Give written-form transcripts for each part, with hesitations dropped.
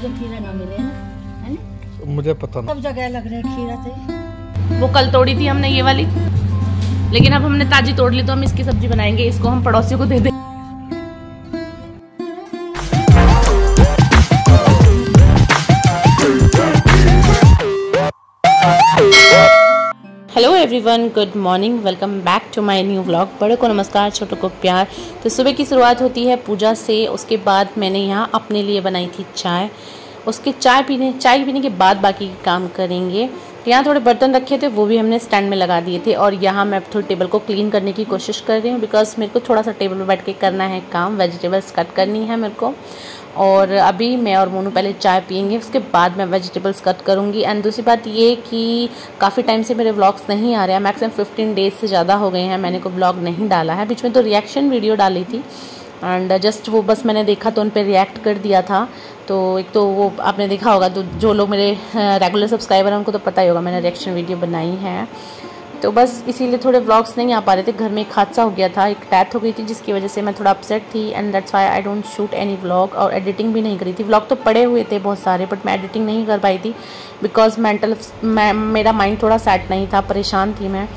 तुझे खीरा ना मिले ना, है ना? मुझे पता नहीं, सब जगह लग रहे हैं खीरा थे। वो कल तोड़ी थी हमने ये वाली, लेकिन अब हमने ताजी तोड़ ली तो हम इसकी सब्जी बनाएंगे। इसको हम पड़ोसियों को दे दें। Hello everyone, good morning, welcome back to my new vlog. बड़ों को नमस्कार, छोटों को प्यार। तो सुबह की शुरुआत होती है पूजा से। उसके बाद मैंने यहाँ अपने लिए बनाई थी चाय। उसके चाय पीने के बाद बाकी के काम करेंगे। यहाँ थोड़े बर्तन रखे थे, वो भी हमने स्टैंड में लगा दिए थे। और यहाँ मैं थोड़ी टेबल को क्लीन करने की कोशिश कर रही हूँ, बिकॉज मेरे को थोड़ा सा टेबल पर बैठ के करना है काम। वेजिटेबल्स कट करनी है मेरे को। और अभी मैं और मोनू पहले चाय पियेंगे, उसके बाद मैं वेजिटेबल्स कट करूँगी। एंड दूसरी बात ये कि काफ़ी टाइम से मेरे व्लॉग्स नहीं आ रहे हैं। मैक्सिमम 15 डेज़ से ज़्यादा हो गए हैं मैंने को व्लॉग नहीं डाला है। बीच में तो रिएक्शन वीडियो डाली थी एंड जस्ट वो बस मैंने देखा तो उन पर रिएक्ट कर दिया था। तो एक तो वो आपने देखा होगा, तो जो लोग मेरे रेगुलर सब्सक्राइबर हैं उनको तो पता ही होगा मैंने रिएक्शन वीडियो बनाई है। तो बस इसीलिए थोड़े व्लॉग्स नहीं आ पा रहे थे। घर में एक हादसा हो गया था, एक डेथ हो गई थी, जिसकी वजह से मैं थोड़ा अपसेट थी and that's why I don't shoot any vlog. और एडिटिंग भी नहीं करी थी। व्लॉग तो पड़े हुए थे बहुत सारे, बट मैं एडिटिंग नहीं कर पाई थी बिकॉज मेरा माइंड थोड़ा सेट नहीं था, परेशान थी मैं।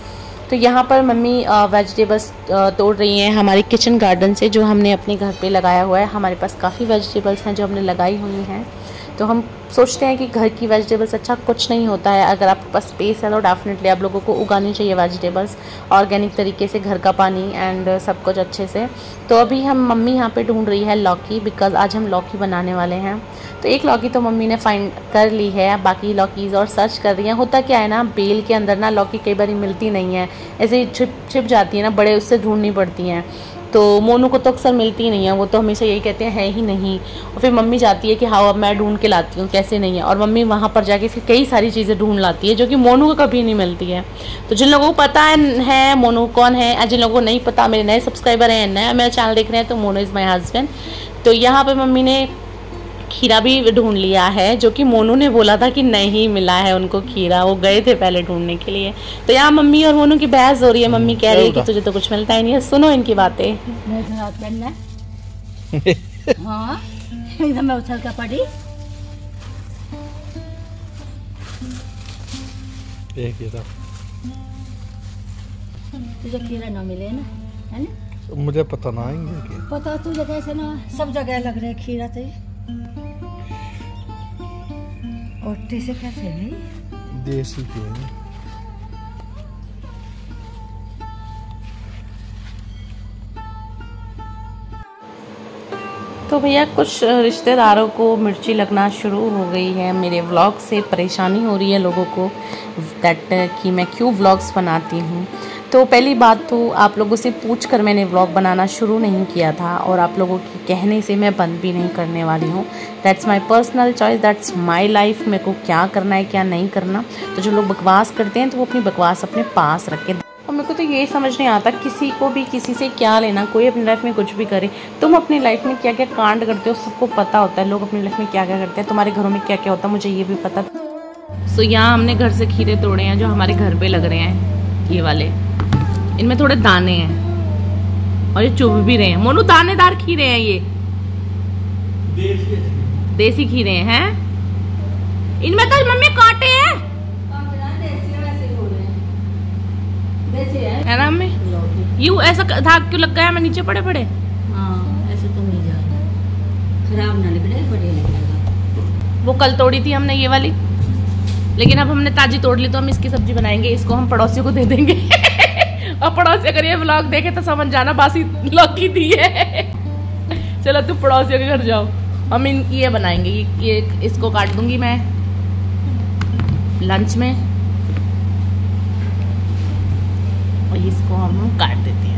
तो यहाँ पर मम्मी वेजिटेबल्स तोड़ रही हैं हमारे किचन गार्डन से, जो हमने अपने घर पे लगाया हुआ है। हमारे पास काफ़ी वेजिटेबल्स हैं जो हमने लगाई हुई हैं। तो हम सोचते हैं कि घर की वेजिटेबल्स अच्छा कुछ नहीं होता है। अगर आपके पास स्पेस है तो डेफिनेटली आप लोगों को उगानी चाहिए वेजिटेबल्स ऑर्गेनिक तरीके से, घर का पानी एंड सब कुछ अच्छे से। तो अभी हम मम्मी यहाँ पे ढूंढ रही है लौकी, बिकॉज आज हम लौकी बनाने वाले हैं। तो एक लौकी तो मम्मी ने फाइंड कर ली है, बाकी लौकीज और सर्च कर रही हैं। होता क्या है ना, बेल के अंदर ना लौकी कई बार मिलती नहीं है, ऐसे ही छिप जाती है ना, बड़े उससे ढूंढनी पड़ती हैं। तो मोनू को तो अक्सर मिलती ही नहीं है, वो तो हमेशा यही कहते हैं है ही नहीं। और फिर मम्मी जाती है कि हाँ अब मैं ढूंढ के लाती हूँ, कैसे नहीं है। और मम्मी वहाँ पर जाके फिर कई सारी चीज़ें ढूंढ लाती है जो कि मोनू को कभी नहीं मिलती है। तो जिन लोगों को पता है मोनू कौन है, और जिन लोगों को नहीं पता, मेरे नए सब्सक्राइबर हैं, नया मेरा चैनल देख रहे हैं, तो मोनू इज़ माई हस्बैंड। तो यहाँ पर मम्मी ने खीरा भी ढूंढ लिया है, जो कि मोनू ने बोला था कि नहीं मिला है उनको खीरा, वो गए थे पहले ढूंढने के लिए। तो यहाँ मम्मी और मोनू की बहस हो रही है। मम्मी कह रही है कि तुझे तो कुछ मिलता ही नहीं है। सुनो इनकी बातें। हाँ, एकदम मैं उछल कर पड़ी। तुझे खीरा ना मिले ना, है ना? मुझे पता ना आएंगे। पता तुझे कैसे ना, सब जगह लग रहे हैं खीरा थे। और से कैसे नहीं, देसी के हैं। तो भैया कुछ रिश्तेदारों को मिर्ची लगना शुरू हो गई है। मेरे व्लॉग से परेशानी हो रही है लोगों को दैट कि मैं क्यों व्लॉग्स बनाती हूँ। तो पहली बात तो आप लोगों से पूछ कर मैंने व्लॉग बनाना शुरू नहीं किया था, और आप लोगों के कहने से मैं बंद भी नहीं करने वाली हूँ। That's my personal choice, that's my life. मेरे को क्या करना है क्या नहीं करना। तो जो लोग बकवास करते हैं तो वो अपनी बकवास अपने पास रखें। और मेरे को तो ये समझ नहीं आता किसी को भी किसी से क्या लेना। कोई अपनी लाइफ में कुछ भी करे, तुम अपनी लाइफ में क्या क्या कांड करते हो सबको पता होता है। लोग अपनी लाइफ में क्या क्या करते हैं, तुम्हारे घरों में क्या क्या होता है मुझे ये भी पता। सो यहाँ हमने घर से खीरे तोड़े हैं जो हमारे घर पे लग रहे हैं, ये वाले। इनमें थोड़े दाने हैं और ये चुभ भी रहे हैं। मोनू दानेदार खीरे हैं ये, देसी खीरे हैं। इनमें तो मम्मी कांटे हैं, है ना मम्मी? यू ऐसा धाग क्यों लग गया? मैं नीचे पड़े हाँ, ऐसे तो नहीं जा रहा, खराब ना निकले, बढ़िया निकलेगा। वो कल तोड़ी थी हमने ये वाली, लेकिन अब हमने ताजी तोड़ ली तो हम इसकी सब्जी बनाएंगे। इसको हम पड़ोसियों को दे देंगे। और पड़ोसी अगर ये व्लॉग देखे तो समझ जाना बासी लौकी दी है। चलो तुम पड़ोसियों के घर जाओ, हम ये बनाएंगे। ये इसको काट दूंगी मैं लंच में, और इसको हम काट देते हैं।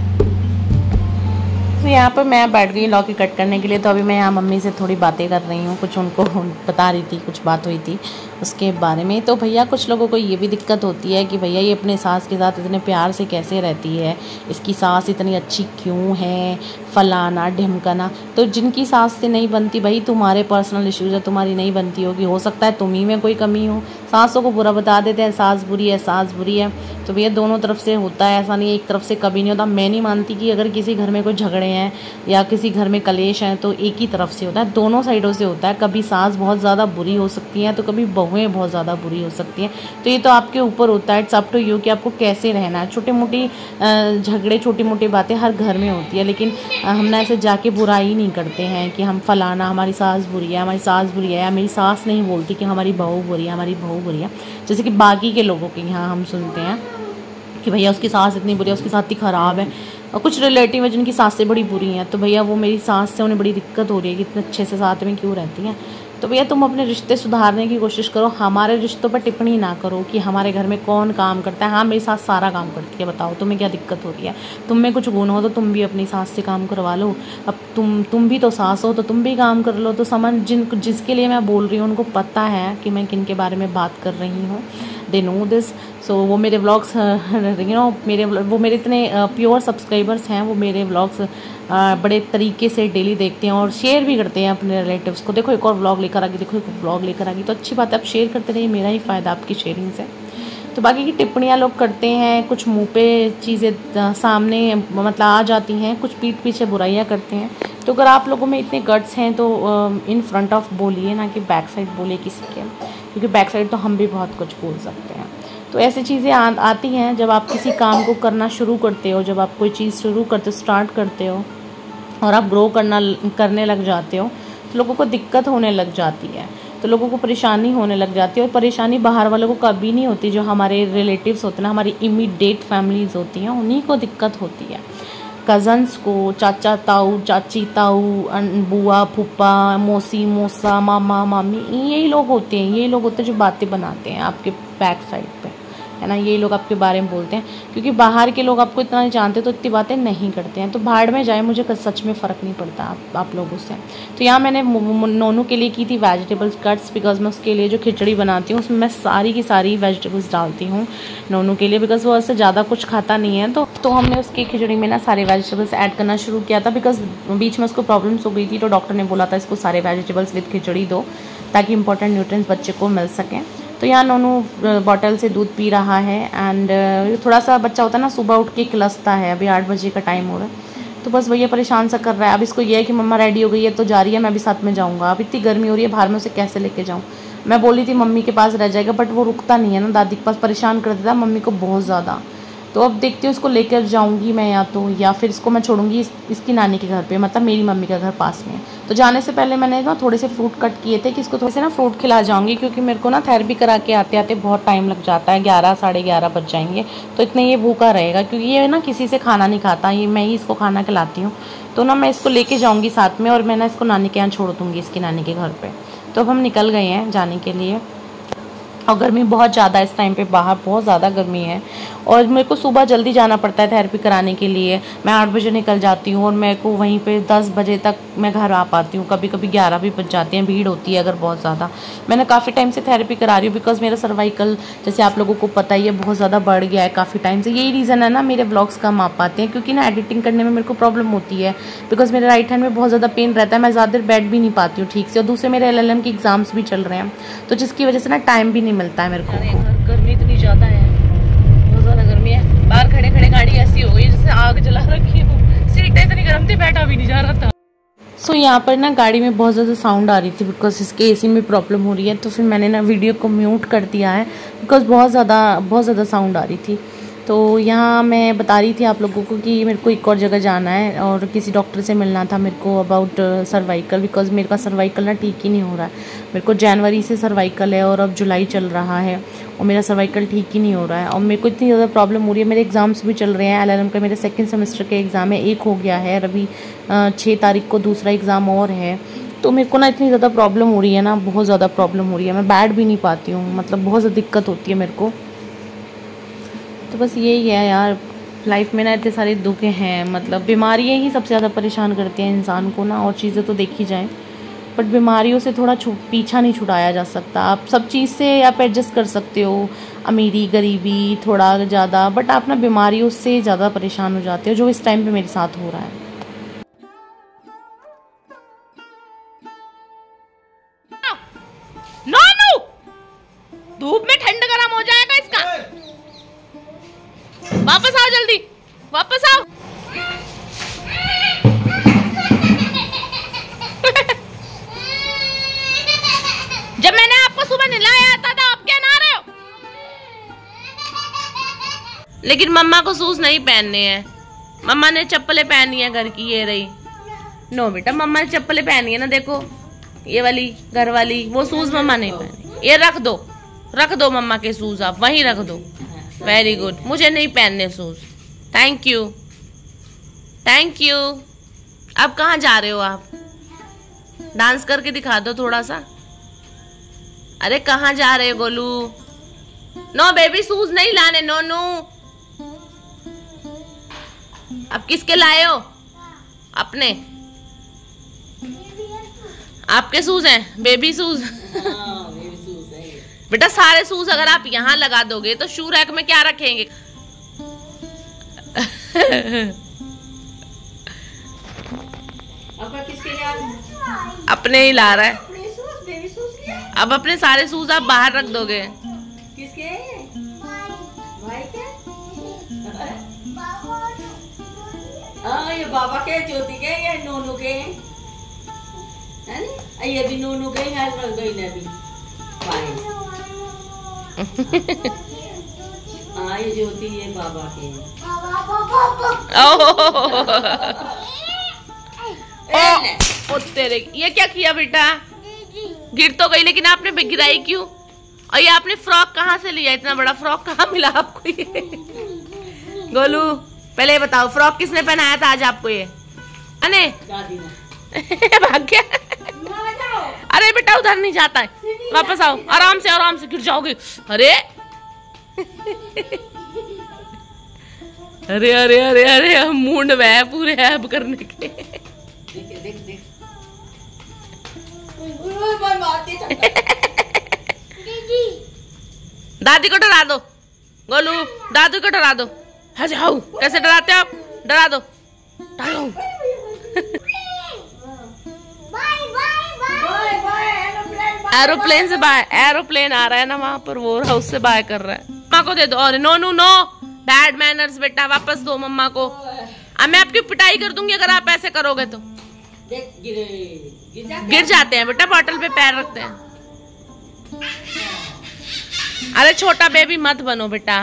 तो यहाँ पर मैं बैठ गई लौकी कट करने के लिए। तो अभी मैं यहाँ मम्मी से थोड़ी बातें कर रही हूँ, कुछ उनको बता रही थी, कुछ बात हुई थी। उसके बारे में। तो भैया कुछ लोगों को ये भी दिक्कत होती है कि भैया ये अपने सास के साथ इतने प्यार से कैसे रहती है, इसकी सास इतनी अच्छी क्यों है, फलाना ढिमकाना। तो जिनकी सास से नहीं बनती, भाई तुम्हारे पर्सनल इश्यूज है, तुम्हारी नहीं बनती होगी, हो सकता है तुम ही में कोई कमी हो। सासों को बुरा बता देते हैं, सास बुरी है, सास बुरी है। तो भैया दोनों तरफ से होता है, ऐसा नहीं है एक तरफ से कभी नहीं होता। मैं नहीं मानती कि अगर किसी घर में कोई झगड़े हैं या किसी घर में कलेश हैं तो एक ही तरफ से होता है, दोनों साइडों से होता है। कभी सास बहुत ज़्यादा बुरी हो सकती हैं तो कभी बहुएं बहुत ज़्यादा बुरी हो सकती हैं। तो ये तो आपके ऊपर होता है, इट्स अप टू यू कि आपको कैसे रहना है। छोटी मोटी झगड़े, छोटी मोटी बातें हर घर में होती है, लेकिन हम ना ऐसे जाके बुराई नहीं करते हैं कि हम फलाना हमारी सास बुरी है, हमारी सास बुरी है, या मेरी सास नहीं बोलती कि हमारी बहू बुरी है, हमारी बहू बुरी है। जैसे कि बाकी के लोगों के यहाँ हम सुनते हैं कि भैया उसकी सास इतनी बुरी है, उसकी सास इतनी ख़राब है। और कुछ रिलेटिव है जिनकी सासें बड़ी बुरी हैं, तो भैया वो मेरी सास से उन्हें बड़ी दिक्कत हो रही है कि इतने अच्छे से साथ में क्यों रहती हैं। तो भैया तुम अपने रिश्ते सुधारने की कोशिश करो, हमारे रिश्तों पर टिप्पणी ना करो कि हमारे घर में कौन काम करता है। हाँ, मेरी सास सारा काम करती है, बताओ तुम्हें क्या दिक्कत हो रही है। तुम में कुछ गुण हो तो तुम भी अपनी सास से काम करवा लो। अब तुम भी तो सास हो तो तुम भी काम कर लो। तो जिसके लिए मैं बोल रही हूँ उनको पता है कि मैं किन के बारे में बात कर रही हूँ, दे नो दिस। सो वो मेरे व्लॉग्स वो मेरे इतने प्योर सब्सक्राइबर्स हैं, वो मेरे व्लॉग्स बड़े तरीके से डेली देखते हैं और शेयर भी करते हैं अपने रिलेटिव्स को। देखो एक और व्लॉग लेकर आ गई, देखो एक व्लॉग लेकर आ गई। तो अच्छी बात है, आप शेयर करते रहिए, मेरा ही फ़ायदा आपकी शेयरिंग से। तो बाकी की टिप्पणियाँ लोग करते हैं, कुछ मुंह पे चीज़ें सामने मतलब आ जाती हैं, कुछ पीठ पीछे बुराइयाँ करते हैं। तो अगर आप लोगों में इतने गट्स हैं तो इन फ्रंट ऑफ बोलिए, ना कि बैक साइड बोलिए किसी के, क्योंकि बैक साइड तो हम भी बहुत कुछ बोल सकते हैं। तो ऐसी चीज़ें आती हैं जब आप किसी काम को करना शुरू करते हो, जब आप कोई चीज़ शुरू करते हो, स्टार्ट करते हो और आप ग्रो करने लग जाते हो, तो लोगों को दिक्कत होने लग जाती है, तो लोगों को परेशानी होने लग जाती है। और परेशानी बाहर वालों को कभी नहीं होती, जो हमारे रिलेटिव्स होते हैं, हमारी इमीडिएट फैमिलीज़ होती हैं, उन्हीं को दिक्कत होती है। कज़न्स को, चाचा ताऊ, चाची ताऊ, बुआ फूफा, मौसी मौसा, मामा मामी, यही लोग होते हैं, यही लोग होते हैं जो बातें बनाते हैं आपके बैक साइड पे, है ना। यही लोग आपके बारे में बोलते हैं, क्योंकि बाहर के लोग आपको इतना नहीं जानते तो इतनी बातें नहीं करते हैं। तो भाड़ में जाए, मुझे सच में फ़र्क नहीं पड़ता आप लोगों से। तो यहाँ मैंने नोनू के लिए की थी वेजिटेबल्स कट्स, बिकॉज मैं उसके लिए जो खिचड़ी बनाती हूँ उसमें मैं सारी की सारी वेजिटेबल्स डालती हूँ नोनू के लिए, बिकॉज वो उससे ज़्यादा कुछ खाता नहीं है। तो हमने उसकी खिचड़ी में ना सारे वेजिटेबल्स ऐड करना शुरू किया था, बिकॉज बीच में उसको प्रॉब्लम्स हो गई थी। तो डॉक्टर ने बोला था इसको सारे वेजिटेबल्स विद खिचड़ी दो, ताकि इंपॉर्टेंट न्यूट्रिएंट्स बच्चे को मिल सकें। तो यहाँ नोनू बॉटल से दूध पी रहा है। एंड थोड़ा सा बच्चा होता है ना, सुबह उठ के किलसता है। अभी 8 बजे का टाइम हो रहा है, तो बस भैया परेशान सा कर रहा है। अब इसको ये है कि मम्मा रेडी हो गई है तो जा रही है, मैं भी साथ में जाऊँगा। अब इतनी गर्मी हो रही है बाहर में, उसे कैसे लेके जाऊँ। मैं बोली थी मम्मी के पास रह जाएगा, बट वो रुकता नहीं है ना, दादी के पास परेशान कर देता है मम्मी को बहुत ज़्यादा। तो अब देखती हूँ इसको लेकर जाऊँगी मैं, या फिर इसको मैं छोड़ूंगी इसकी नानी के घर पे, मतलब मेरी मम्मी का घर पास में। तो जाने से पहले मैंने ना थोड़े से फ्रूट कट किए थे कि इसको थोड़े से ना फ्रूट खिला जाऊँगी, क्योंकि मेरे को ना थेरेपी करा के आते आते बहुत टाइम लग जाता है, 11 साढ़े 11 बज जाएंगे। तो इतने ये भूखा रहेगा, क्योंकि ये ना किसी से खाना नहीं खाता, ये मैं ही इसको खाना खिलाती हूँ। तो ना मैं इसको लेके जाऊँगी साथ में, और मैं ना इसको नानी के यहाँ छोड़ दूँगी, इसकी नानी के घर पर। तो अब हम निकल गए हैं जाने के लिए। और गर्मी बहुत ज़्यादा इस टाइम पे, बाहर बहुत ज़्यादा गर्मी है। और मेरे को सुबह जल्दी जाना पड़ता है थेरेपी कराने के लिए। मैं 8 बजे निकल जाती हूँ और मेरे को वहीं पे 10 बजे तक मैं घर आ पाती हूँ। कभी कभी 11 भी बज जाते हैं, भीड़ होती है अगर बहुत ज़्यादा। मैंने काफ़ी टाइम से थेरेपी करा रही हूँ, बिकॉज मेरा सर्वाइकल, जैसे आप लोगों को पता ही है, बहुत ज़्यादा बढ़ गया है काफ़ी टाइम से। यही रीज़न है ना मेरे व्लॉग्स कम आ पाते हैं, क्योंकि ना एडिटिंग करने में मेरे को प्रॉब्लम होती है, बिकॉज मेरे राइट हैंड में बहुत ज़्यादा पेन रहता है। मैं ज़्यादा देर बैठ भी नहीं पाती हूँ ठीक से, और दूसरे मेरे LLM के एग्ज़ाम्स भी चल रहे हैं, तो जिसकी वजह से ना टाइम भी नहीं मिलता है मेरे को। गर्मी इतनी ज़्यादा है, बहुत ज़्यादा गर्मी है। बाहर खड़े खड़े गाड़ी ऐसी हो गई जैसे आग जला रखी हो, सीटें इतनी गर्म थी, बैठा भी नहीं जा रहा था। सो यहाँ पर ना गाड़ी में बहुत ज़्यादा साउंड आ रही थी, बिकॉज इसके AC में प्रॉब्लम हो रही है। तो फिर मैंने ना वीडियो को म्यूट कर दिया है, बिकॉज बहुत ज़्यादा साउंड आ रही थी। तो यहाँ मैं बता रही थी आप लोगों को कि मेरे को एक और जगह जाना है और किसी डॉक्टर से मिलना था मेरे को अबाउट सर्वाइकल, बिकॉज मेरे का सर्वाइकल ना ठीक ही नहीं हो रहा है। मेरे को जनवरी से सर्वाइकल है और अब जुलाई चल रहा है और मेरा सर्वाइकल ठीक ही नहीं हो रहा है, और मेरे को इतनी ज़्यादा प्रॉब्लम हो रही है। मेरे एग्ज़ाम्स भी चल रहे हैं, LLM का मेरे 2nd सेमेस्टर के एग्ज़ाम है, 1 हो गया है, और अभी 6 तारीख को दूसरा एग्ज़ाम और है। तो मेरे को ना इतनी ज़्यादा प्रॉब्लम हो रही है ना, बहुत ज़्यादा प्रॉब्लम हो रही है, मैं बैठ भी नहीं पाती हूँ, मतलब बहुत ज़्यादा दिक्कत होती है मेरे को। तो बस यही है यार, लाइफ में ना इतने सारे दुख हैं, मतलब बीमारियाँ ही सबसे ज़्यादा परेशान करती हैं इंसान को ना, और चीज़ें तो देखी जाएँ बट बीमारियों से थोड़ा पीछा नहीं छुड़ाया जा सकता। आप सब चीज़ से आप एडजस्ट कर सकते हो, अमीरी गरीबी थोड़ा ज़्यादा, बट आप ना बीमारियों से ज़्यादा परेशान हो जाते हो, जो इस टाइम पे मेरे साथ हो रहा है। नोनू, धूप में ठंड गरम हो जाएगा इसका। वापस आओ जल्दी, वापस आओ। जब मैंने आपको सुबह नहलाया था आप क्या नहा रहे हो? लेकिन मम्मा को शूज नहीं पहनने हैं। मम्मा ने चप्पलें पहनी है घर की, ये रही। नो बेटा, मम्मा ने चप्पलें पहनी है ना, देखो ये वाली घर वाली, वो शूज मम्मा नहीं पहनी। ये रख दो मम्मा के शूज, आप वहीं रख दो। वेरी गुड, मुझे नहीं पहनने shoes. Thank you, thank you. अब कहाँ जा रहे हो आप? डांस करके दिखा दो थोड़ा सा। अरे कहाँ जा रहे हो गोलू? नो बेबी, शूज नहीं लाने। नो नो, अब किसके लाए हो? अपने। आपके शूज हैं, बेबी शूज। बेटा सारे शूज अगर आप यहाँ लगा दोगे तो शू रैक में क्या रखेंगे? किसके अपने ही ला रहा है। अब अपने सारे शूज आप बाहर रख दोगे। किसके? भाई के? ये बाबा के, ज्योति के, ये नोनू के, है ना? ये भी नोनू के हैं, रख दो इन्हें भी। हाँ, ये ज्योति, ये बाबा के हैं। ओ तेरे, ये क्या किया बेटा? गिर तो गई, लेकिन आपने गिराई क्यों? और ये आपने फ्रॉक कहाँ से लिया? इतना बड़ा फ्रॉक कहाँ मिला आपको ये? गोलू पहले ये बताओ, फ्रॉक किसने पहनाया था आज आपको ये? अने भाग गया। अरे बेटा उधर नहीं जाता है, वापस आओ। आराम से गिर जाओगे। अरे अरे अरे अरे अरे, मूड में है पूरे ऐब करने के। देख दादी को डरा दो गोलू, दादी को डरा दो। जाओ, कैसे डराते हो आप? डरा दो। एरोप्लेन से बाय, एरोप्लेन आ रहा है ना वहाँ पर, वो हाउस से बाय कर रहा है। मम्मा को दे दो। और no no no, bad manners बेटा, वापस दो मम्मा को। अब मैं आपकी पिटाई कर दूंगी अगर आप ऐसे करोगे तो। गिर जाते हैं बेटा, बॉटल पे पैर रखते हैं। अरे छोटा बेबी मत बनो बेटा।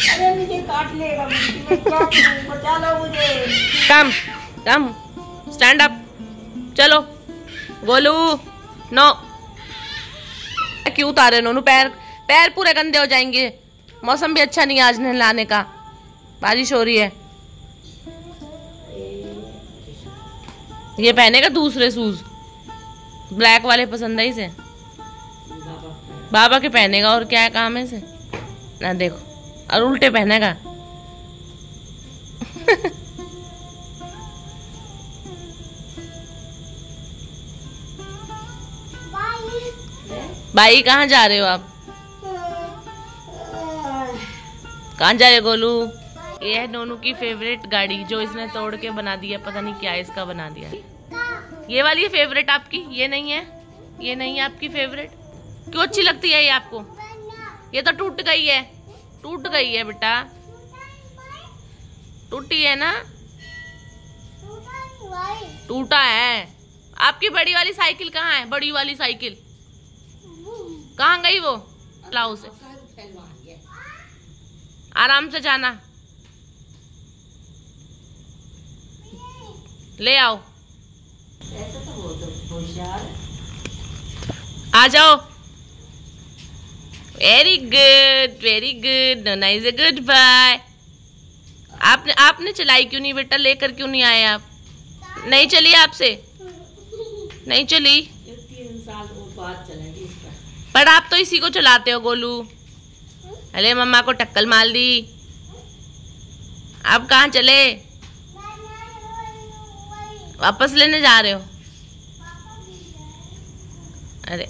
अरे मुझे काट लेगा, बचा लो मुझे। कम कम, स्टैंड अप, चलो गोलू। नो, क्यों उतारे नोनू? पैर पूरे गंदे हो जाएंगे। मौसम भी अच्छा नहीं आज नहलाने का, बारिश हो रही है। ये पहनेगा दूसरे शूज, ब्लैक वाले पसंद है इसे, बाबा के पहनेगा। और क्या है काम है इसे ना, देखो, और उल्टे पहनेगा। भाई कहाँ जा रहे हो आप? कहाँ जा रहे हो गोलू? ये है नोनू की फेवरेट गाड़ी, जो इसने तोड़ के बना दिया। पता नहीं क्या इसका बना दिया। ये वाली है फेवरेट आपकी? ये नहीं है, ये नहीं है आपकी फेवरेट? क्यों अच्छी लगती है ये आपको? ये तो टूट गई है, टूट गई है बेटा, टूटी है ना? टूटा है। आपकी बड़ी वाली साइकिल कहाँ है? बड़ी वाली साइकिल कहाँ गई? वो लाओ से, आराम से जाना, ले आओ। आ जाओ। Very good, Nona is a good boy. आपने चलाई क्यों नहीं बेटा? लेकर क्यों नहीं आए आप? नहीं चली आपसे? नहीं चली? 3 साल बाद चलेगी इसका। पर आप तो इसी को चलाते हो गोलू। अरे मम्मा को टक्कर मार दी। आप कहाँ चले? वापस लेने जा रहे हो? अरे